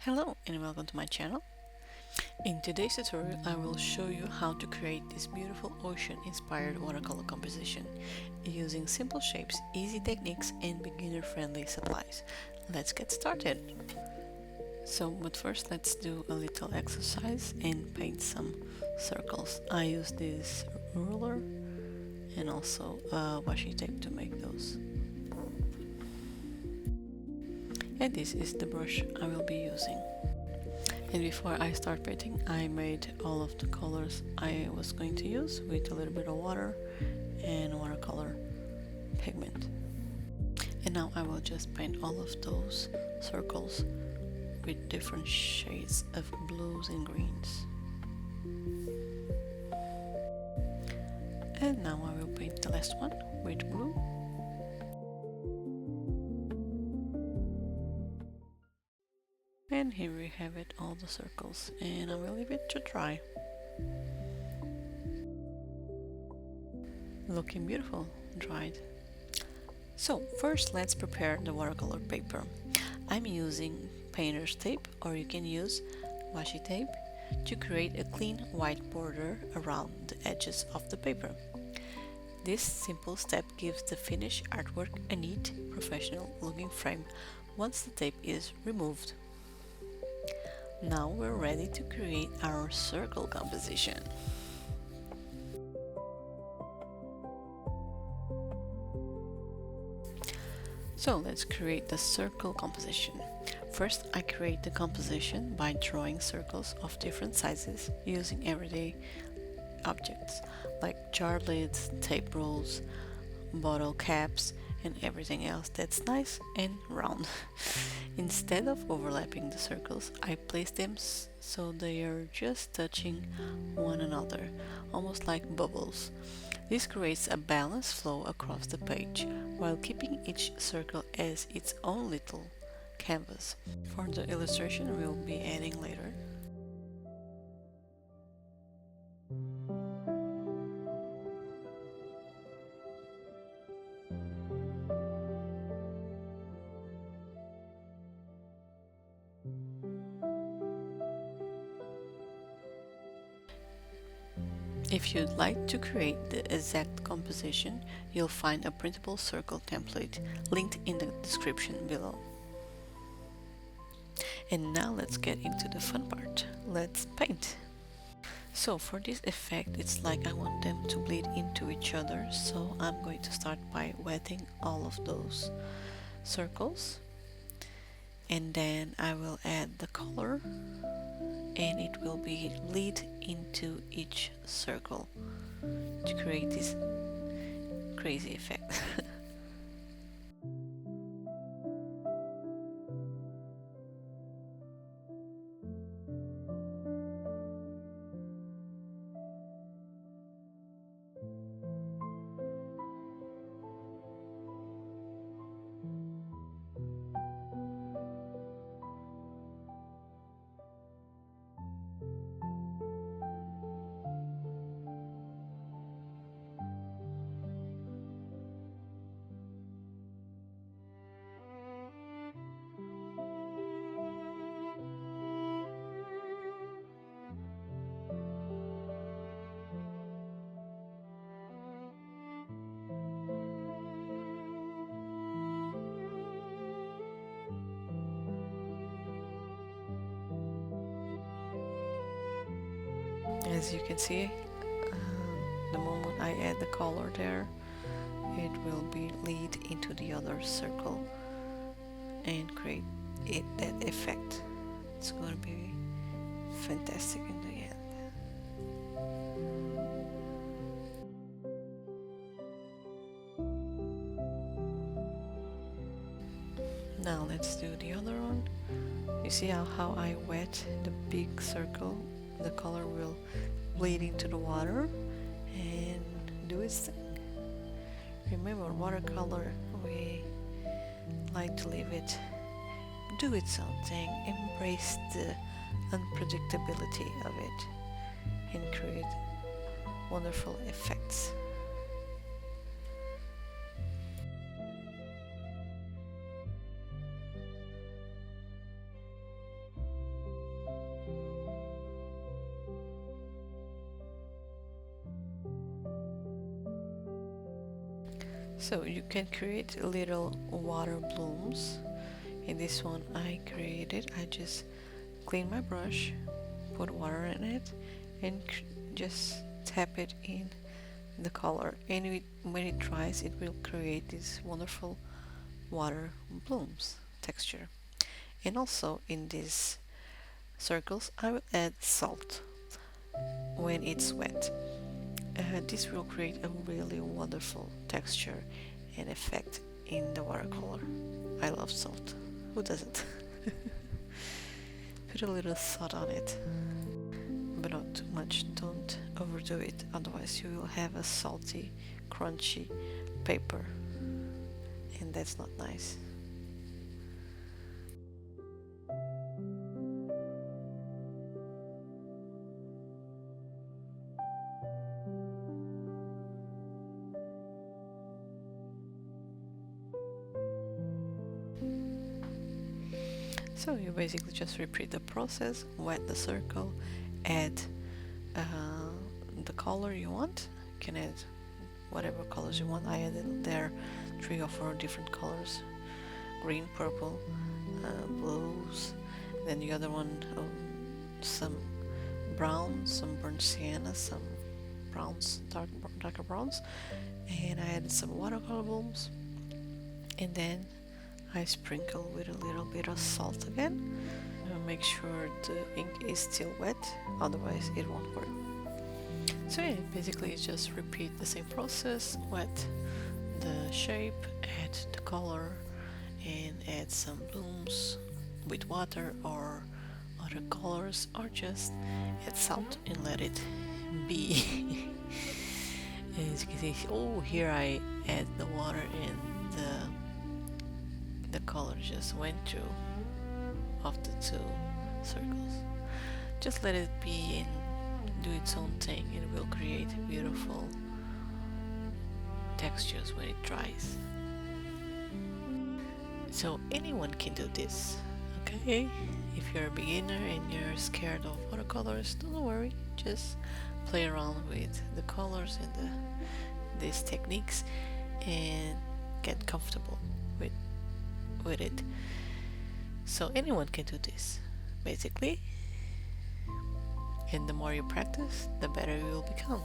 Hello and welcome to my channel. In today's tutorial I will show you how to create this beautiful ocean inspired watercolor composition using simple shapes, easy techniques and beginner friendly supplies. Let's get started. But first let's do a little exercise and paint some circles. I use this ruler and also washi tape to make those. And this is the brush I will be using. And before I start painting, I made all of the colors I was going to use with a little bit of water and watercolor pigment. And now I will just paint all of those circles with different shades of blues and greens. And now I will paint the last one with blue. And here we have it, all the circles, and I will leave it to dry. Looking beautiful, dried. So first let's prepare the watercolor paper. I'm using painter's tape, or you can use washi tape, to create a clean white border around the edges of the paper. This simple step gives the finished artwork a neat, professional looking frame once the tape is removed. Now we're ready to create our circle composition. So let's create the circle composition. First, I create the composition by drawing circles of different sizes using everyday objects like jar lids, tape rolls, bottle caps, and everything else that's nice and round. Instead of overlapping the circles, I place them so they are just touching one another, almost like bubbles. This creates a balanced flow across the page, while keeping each circle as its own little canvas. For the illustration we'll be adding later. If you'd like to create the exact composition, you'll find a printable circle template linked in the description below. And now let's get into the fun part. Let's paint. So for this effect, it's like I want them to bleed into each other, so I'm going to start by wetting all of those circles. And then I will add the color, and it will be bleed into each circle to create this crazy effect. As you can see, the moment I add the color there, it will be lead into the other circle and create that effect. It's going to be fantastic in the end. Now let's do the other one. You see how I wet the big circle? The color will bleed into the water and do its thing. Remember, watercolor, we like to leave it, do its own thing, embrace the unpredictability of it, and create wonderful effects. So you can create little water blooms. In this one I created, I just clean my brush, put water in it, and just tap it in the color, and when it dries it will create this wonderful water blooms texture. And also in these circles I will add salt when it's wet. This will create a really wonderful texture and effect in the watercolor. I love salt. Who doesn't? Put a little salt on it, but not too much. Don't overdo it, otherwise you will have a salty, crunchy paper, and that's not nice. So you basically just repeat the process, wet the circle, add the color you want. You can add whatever colors you want. I added there 3 or 4 different colors: green, purple, blues, then the other one, some brown, some burnt sienna, some browns, darker browns, and I added some watercolor blooms, and then I sprinkle with a little bit of salt again. Make sure the ink is still wet, otherwise it won't work. So yeah, basically just repeat the same process: wet the shape, add the color, and add some blooms with water or other colors, or just add salt and let it be. As you can see, oh, here I add the water and the color just went through of the 2 circles. Just let it be and do its own thing, and it will create beautiful textures when it dries. So anyone can do this, okay? If you're a beginner and you're scared of watercolors, don't worry, just play around with the colors and these techniques and get comfortable with it. So anyone can do this, basically, and the more you practice, the better you will become.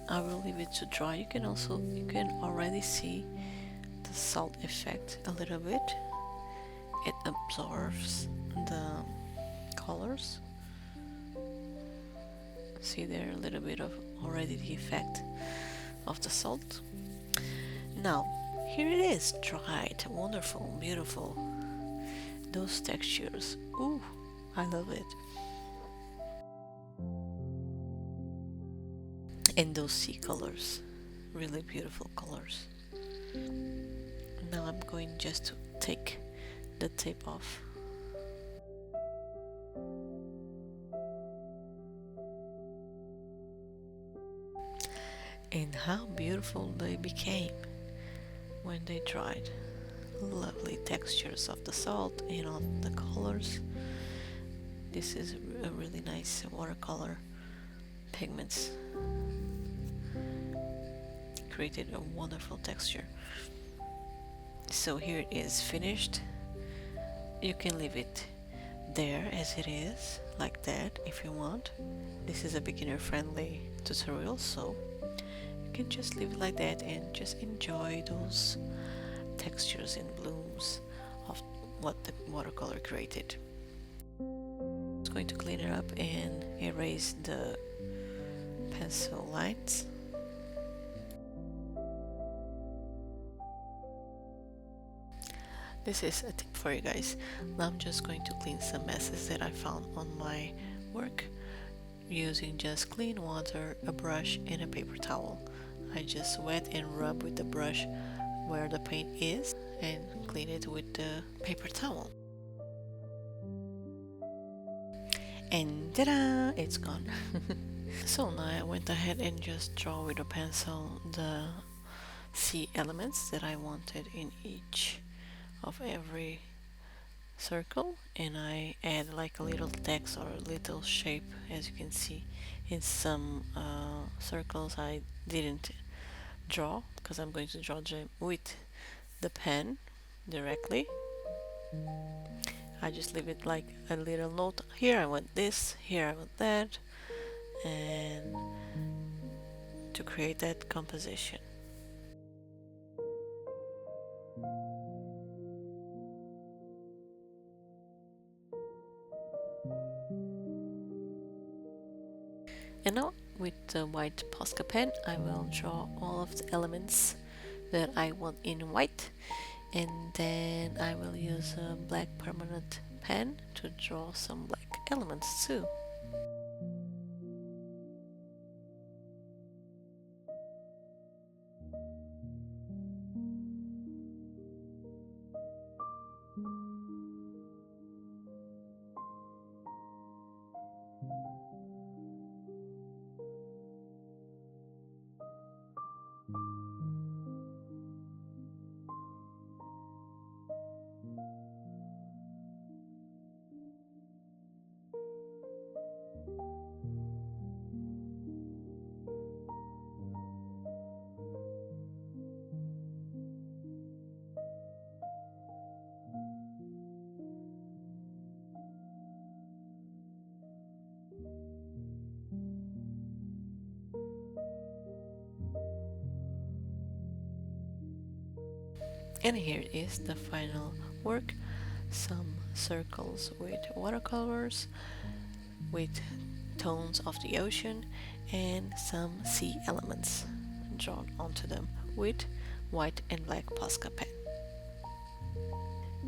I will leave it to dry. You can already see the salt effect a little bit. It absorbs the colors. See there a little bit of already the effect of the salt. Now here it is, dried, wonderful, beautiful. Those textures, ooh, I love it. And those sea colors, really beautiful colors. Now I'm going just to take the tape off. And how beautiful they became when they dried. Lovely textures of the salt and of the colors. This is a really nice watercolor pigments. Created a wonderful texture. So here it is finished. You can leave it there as it is, like that, if you want. This is a beginner friendly tutorial, so you can just leave it like that and just enjoy those textures and blooms of what the watercolor created. I'm going to clean it up and erase the pencil lines. This is a tip for you guys. Now I'm just going to clean some messes that I found on my work using just clean water, a brush and a paper towel. I just wet and rub with the brush where the paint is and clean it with the paper towel. And ta-da! It's gone. So now I went ahead and just draw with a pencil the sea elements that I wanted in each of every circle, and I add like a little text or a little shape. As you can see, in some circles I didn't draw because I'm going to draw them with the pen directly. I just leave it like a little note. Here I want this, here I want that, and to create that composition. And now with the white Posca pen I will draw all of the elements that I want in white, and then I will use a black permanent pen to draw some black elements too. And here is the final work. Some circles with watercolors, with tones of the ocean, and some sea elements drawn onto them with white and black Posca pen.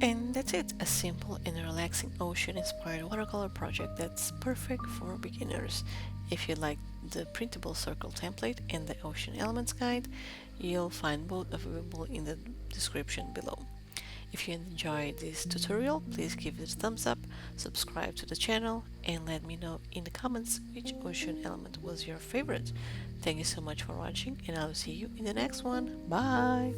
And that's it, a simple and relaxing ocean-inspired watercolor project that's perfect for beginners. If you like the printable circle template and the ocean elements guide, you'll find both available in the description below. If you enjoyed this tutorial, please give it a thumbs up, subscribe to the channel, and let me know in the comments which ocean element was your favorite. Thank you so much for watching, and I'll see you in the next one. Bye!